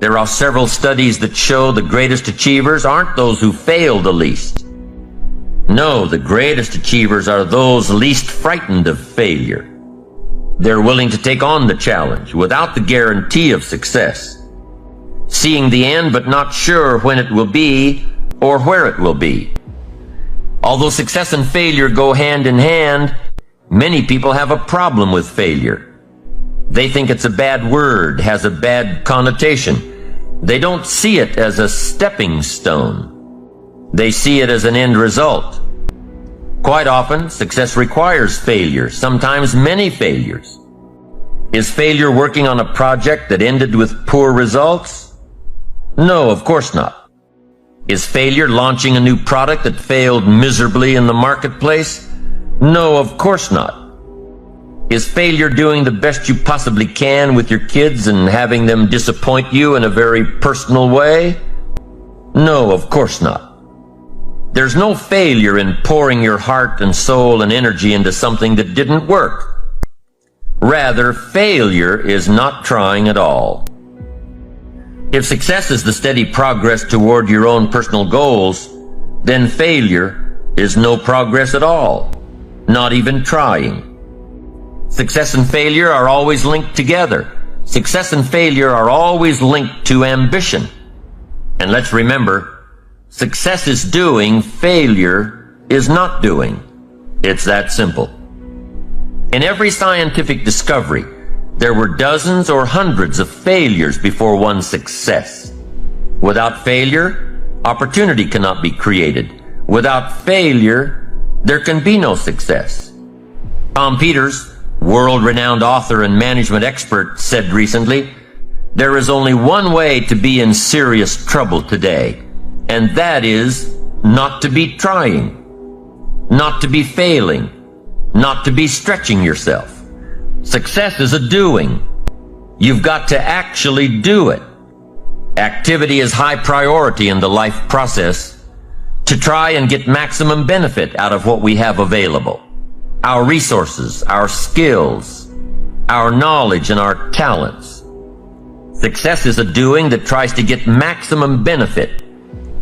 There are several studies that show the greatest achievers aren't those who fail the least. No, the greatest achievers are those least frightened of failure. They're willing to take on the challenge without the guarantee of success, seeing the end but not sure when it will be or where it will be. Although success and failure go hand in hand, many people have a problem with failure. They think it's a bad word, has a bad connotation. They don't see it as a stepping stone. They see it as an end result. Quite often, success requires failure, sometimes many failures. Is failure working on a project that ended with poor results? No, of course not. Is failure launching a new product that failed miserably in the marketplace? No, of course not. Is failure doing the best you possibly can with your kids and having them disappoint you in a very personal way? No, of course not. There's no failure in pouring your heart and soul and energy into something that didn't work. Rather, failure is not trying at all. If success is the steady progress toward your own personal goals, then failure is no progress at all, not even trying. Success and failure are always linked together. Success and failure are always linked to ambition. And let's remember, success is doing, failure is not doing. It's that simple. In every scientific discovery, there were dozens or hundreds of failures before one success. Without failure, opportunity cannot be created. Without failure, there can be no success. Tom Peters, world-renowned author and management expert, said recently, "There is only one way to be in serious trouble today, and that is not to be trying, not to be failing, not to be stretching yourself. Success is a doing. You've got to actually do it. Activity is high priority in the life process to try and get maximum benefit out of what we have available. Our resources, our skills, our knowledge, and our talents. Success is a doing that tries to get maximum benefit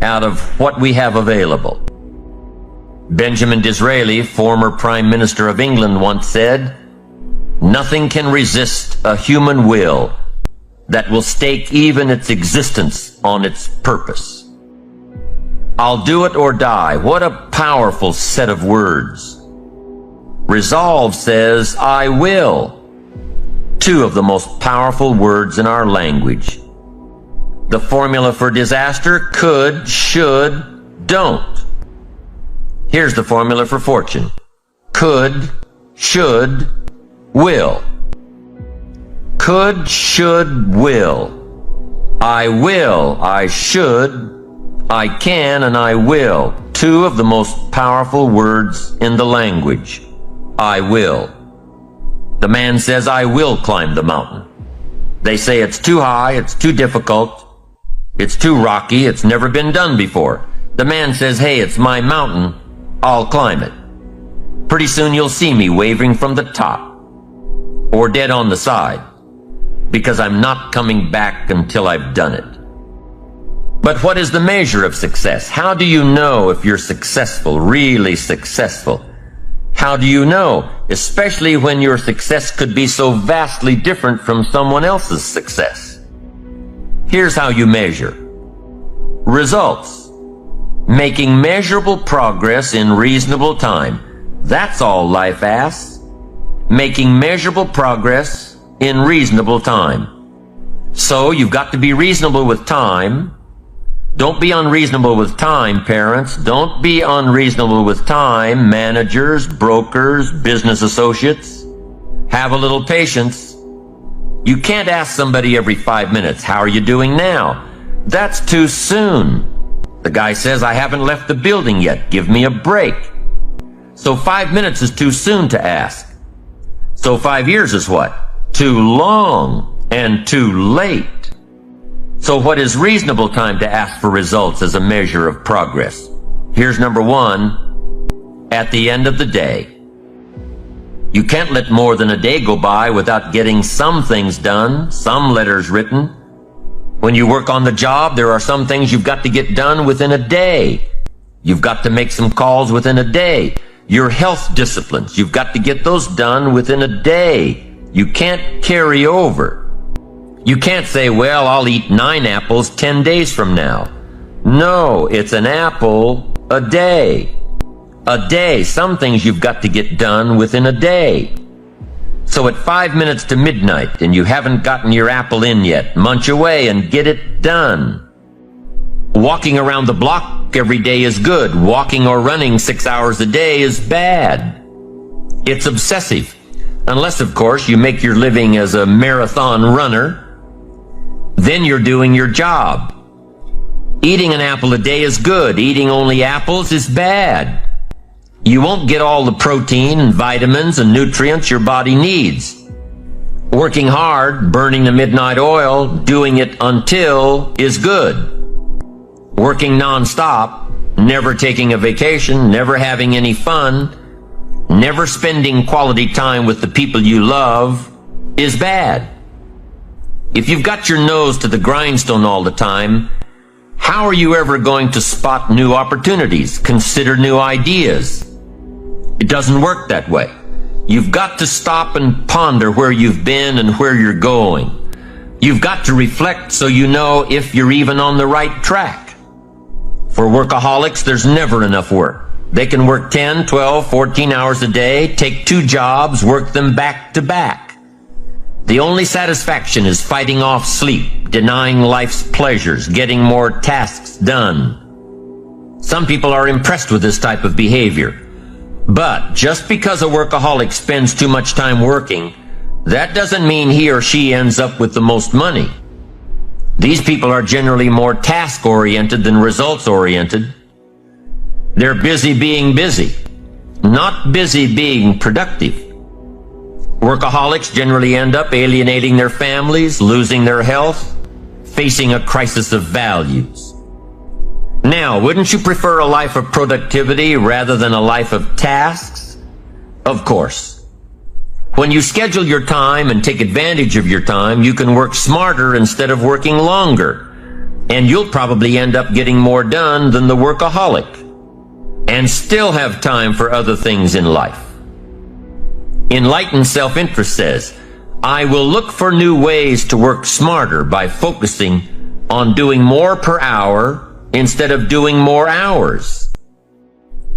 out of what we have available." Benjamin Disraeli, former Prime Minister of England, once said, "Nothing can resist a human will that will stake even its existence on its purpose." I'll do it or die. What a powerful set of words. Resolve says, "I will." Two of the most powerful words in our language. The formula for disaster: could, should, don't. Here's the formula for fortune: could, should, will. Could, should, will. I will, I should, I can, and I will. Two of the most powerful words in the language. I will. The man says, "I will climb the mountain." They say it's too high, it's too difficult, it's too rocky, it's never been done before. The man says, "Hey, it's my mountain, I'll climb it. Pretty soon you'll see me waving from the top, or dead on the side, because I'm not coming back until I've done it." But what is the measure of success? How do you know if you're successful, really successful? How do you know, especially when your success could be so vastly different from someone else's success? Here's how you measure. Results. Making measurable progress in reasonable time. That's all life asks. Making measurable progress in reasonable time. So you've got to be reasonable with time. Don't be unreasonable with time, parents. Don't be unreasonable with time, managers, brokers, business associates. Have a little patience. You can't ask somebody every 5 minutes, "How are you doing now?" That's too soon. The guy says, "I haven't left the building yet. Give me a break." So 5 minutes is too soon to ask. So 5 years is what? Too long and too late. So what is reasonable time to ask for results as a measure of progress? Here's number one. At the end of the day. You can't let more than a day go by without getting some things done, some letters written, When you work on the job, there are some things you've got to get done within a day. You've got to make some calls within a day. Your health disciplines, you've got to get those done within a day. You can't carry over. You can't say, well, I'll eat 9 apples 10 days from now. No, it's an apple a day. A day. Some things you've got to get done within a day. So at 5 minutes to midnight and you haven't gotten your apple in yet, munch away and get it done. Walking around the block every day is good. Walking or running 6 hours a day is bad. It's obsessive. Unless, of course, you make your living as a marathon runner. Then you're doing your job. Eating an apple a day is good. Eating only apples is bad. You won't get all the protein and vitamins and nutrients your body needs. Working hard, burning the midnight oil, doing it until is good. Working non-stop, never taking a vacation, never having any fun, never spending quality time with the people you love is bad. If you've got your nose to the grindstone all the time, how are you ever going to spot new opportunities, consider new ideas? It doesn't work that way. You've got to stop and ponder where you've been and where you're going. You've got to reflect so you know if you're even on the right track. For workaholics, there's never enough work. They can work 10, 12, 14 hours a day, take 2 jobs, work them back to back. The only satisfaction is fighting off sleep, denying life's pleasures, getting more tasks done. Some people are impressed with this type of behavior. But just because a workaholic spends too much time working, that doesn't mean he or she ends up with the most money. These people are generally more task-oriented than results-oriented. They're busy being busy, not busy being productive. Workaholics generally end up alienating their families, losing their health, facing a crisis of values. Now, wouldn't you prefer a life of productivity rather than a life of tasks? Of course. When you schedule your time and take advantage of your time, you can work smarter instead of working longer. And you'll probably end up getting more done than the workaholic. And still have time for other things in life. Enlightened self-interest says, I will look for new ways to work smarter by focusing on doing more per hour instead of doing more hours.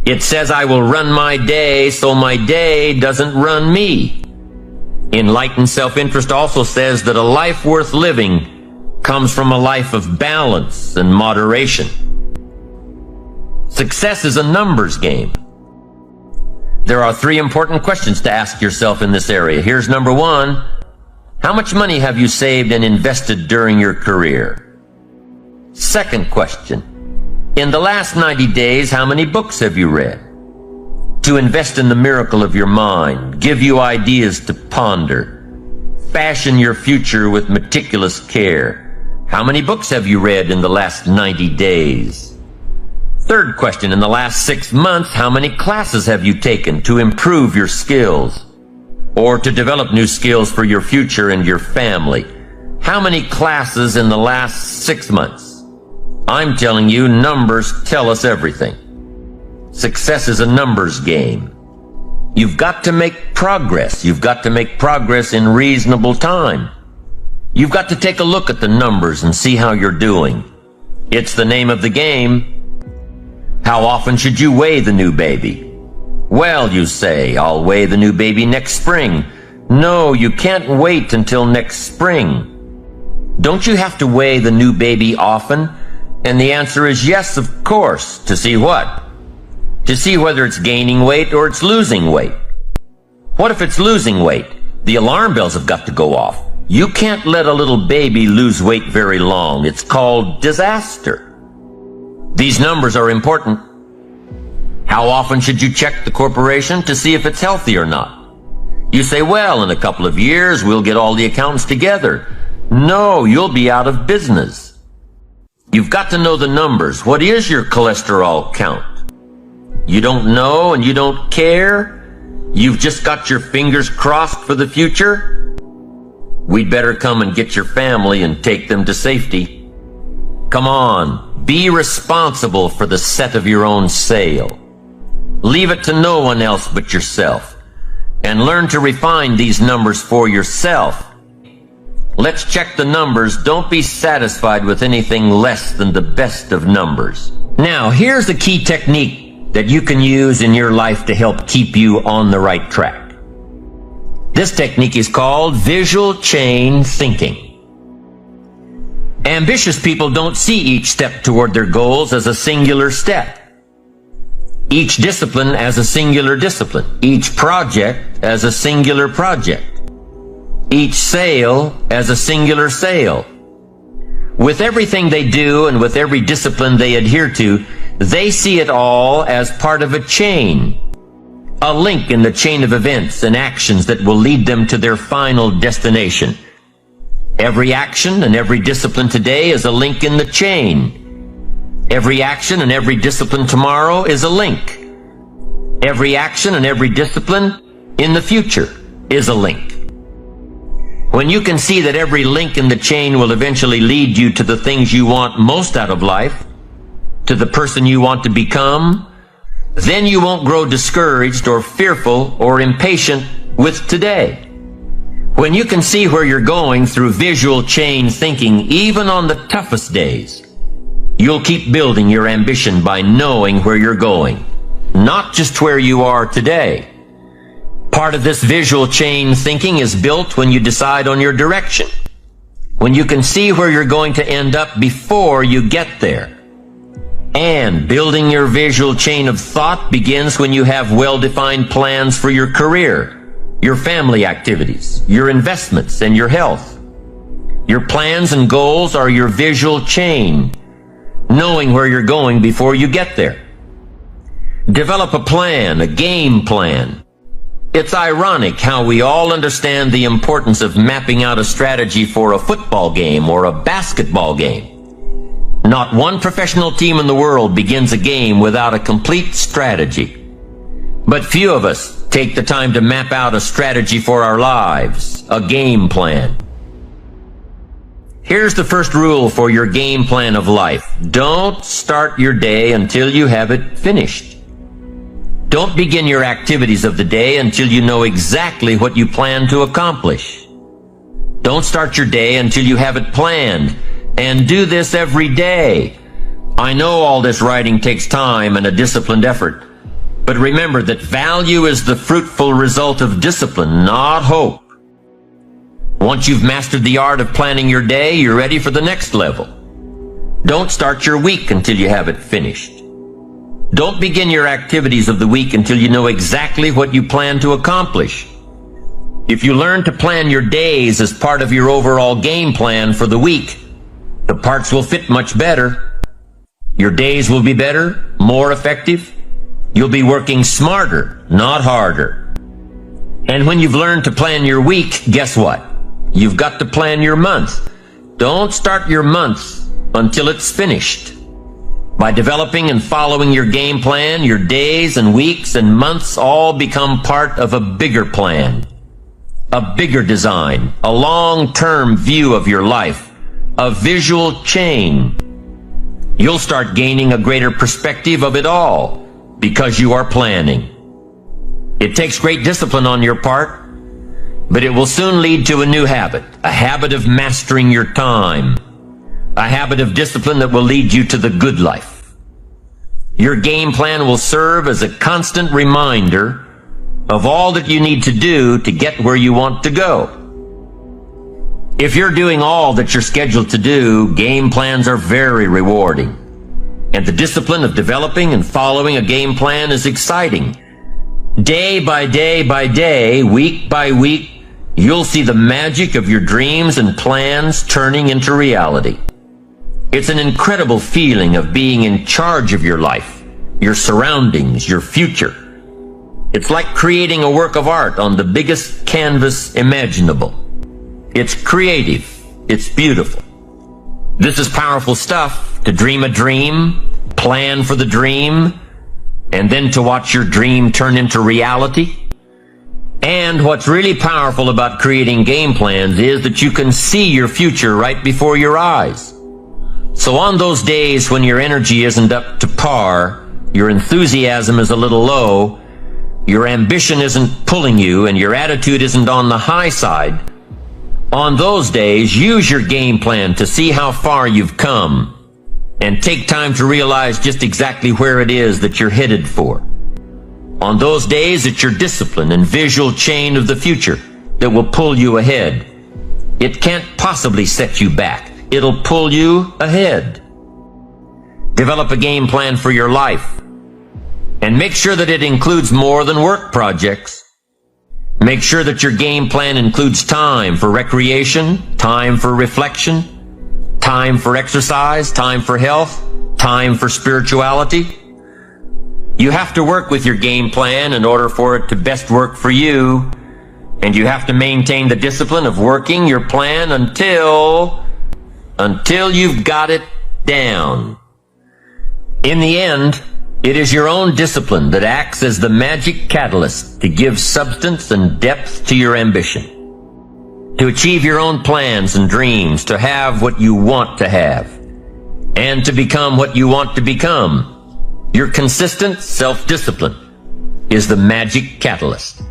It says I will run my day so my day doesn't run me. Enlightened self-interest also says that a life worth living comes from a life of balance and moderation. Success is a numbers game. There are 3 important questions to ask yourself in this area. Here's number 1. How much money have you saved and invested during your career? Second question. In the last 90 days, how many books have you read? To invest in the miracle of your mind, give you ideas to ponder, fashion your future with meticulous care. How many books have you read in the last 90 days? Third question, in the last 6 months, how many classes have you taken to improve your skills or to develop new skills for your future and your family? How many classes in the last 6 months? I'm telling you, numbers tell us everything. Success is a numbers game. You've got to make progress. You've got to make progress in reasonable time. You've got to take a look at the numbers and see how you're doing. It's the name of the game. How often should you weigh the new baby? Well, you say, I'll weigh the new baby next spring. No, you can't wait until next spring. Don't you have to weigh the new baby often? And the answer is yes, of course. To see what? To see whether it's gaining weight or it's losing weight. What if it's losing weight? The alarm bells have got to go off. You can't let a little baby lose weight very long. It's called disaster. These numbers are important. How often should you check the corporation to see if it's healthy or not? You say, well, in a couple of years, we'll get all the accounts together. No, you'll be out of business. You've got to know the numbers. What is your cholesterol count? You don't know and you don't care? You've just got your fingers crossed for the future? We'd better come and get your family and take them to safety. Come on, be responsible for the set of your own sail. Leave it to no one else but yourself, and learn to refine these numbers for yourself. Let's check the numbers. Don't be satisfied with anything less than the best of numbers. Now, here's the key technique that you can use in your life to help keep you on the right track. This technique is called visual chain thinking. Ambitious people don't see each step toward their goals as a singular step, each discipline as a singular discipline, each project as a singular project, each sail as a singular sail. With everything they do and with every discipline they adhere to, they see it all as part of a chain, a link in the chain of events and actions that will lead them to their final destination. Every action and every discipline today is a link in the chain. Every action and every discipline tomorrow is a link. Every action and every discipline in the future is a link. When you can see that every link in the chain will eventually lead you to the things you want most out of life, to the person you want to become, then you won't grow discouraged or fearful or impatient with today. When you can see where you're going through visual chain thinking, even on the toughest days, you'll keep building your ambition by knowing where you're going, not just where you are today. Part of this visual chain thinking is built when you decide on your direction, when you can see where you're going to end up before you get there. And building your visual chain of thought begins when you have well-defined plans for your career, your family activities, your investments, and your health. Your plans and goals are your visual chain, knowing where you're going before you get there. Develop a plan, a game plan. It's ironic how we all understand the importance of mapping out a strategy for a football game or a basketball game. Not one professional team in the world begins a game without a complete strategy. But few of us take the time to map out a strategy for our lives, a game plan. Here's the first rule for your game plan of life. Don't start your day until you have it finished. Don't begin your activities of the day until you know exactly what you plan to accomplish. Don't start your day until you have it planned, and do this every day. I know all this writing takes time and a disciplined effort, but remember that value is the fruitful result of discipline, not hope. Once you've mastered the art of planning your day, you're ready for the next level. Don't start your week until you have it finished. Don't begin your activities of the week until you know exactly what you plan to accomplish. If you learn to plan your days as part of your overall game plan for the week, the parts will fit much better. Your days will be better, more effective. You'll be working smarter, not harder. And when you've learned to plan your week, guess what? You've got to plan your month. Don't start your month until it's finished. By developing and following your game plan, your days and weeks and months all become part of a bigger plan, a bigger design, a long-term view of your life, a visual chain. You'll start gaining a greater perspective of it all because you are planning. It takes great discipline on your part, but it will soon lead to a new habit, a habit of mastering your time, a habit of discipline that will lead you to the good life. Your game plan will serve as a constant reminder of all that you need to do to get where you want to go. If you're doing all that you're scheduled to do, game plans are very rewarding. And the discipline of developing and following a game plan is exciting. Day by day by day, week by week, you'll see the magic of your dreams and plans turning into reality. It's an incredible feeling of being in charge of your life, your surroundings, your future. It's like creating a work of art on the biggest canvas imaginable. It's creative. It's beautiful. This is powerful stuff, to dream a dream, plan for the dream, and then to watch your dream turn into reality. And what's really powerful about creating game plans is that you can see your future right before your eyes. So on those days when your energy isn't up to par, your enthusiasm is a little low, your ambition isn't pulling you, and your attitude isn't on the high side, on those days, use your game plan to see how far you've come and take time to realize just exactly where it is that you're headed for. On those days, it's your discipline and visual chain of the future that will pull you ahead. It can't possibly set you back. It'll pull you ahead. Develop a game plan for your life and make sure that it includes more than work projects. Make sure that your game plan includes time for recreation, time for reflection, time for exercise, time for health, time for spirituality. You have to work with your game plan in order for it to best work for you, and you have to maintain the discipline of working your plan until you've got it down. In the end, it is your own discipline that acts as the magic catalyst to give substance and depth to your ambition, to achieve your own plans and dreams, to have what you want to have, and to become what you want to become. Your consistent self-discipline is the magic catalyst.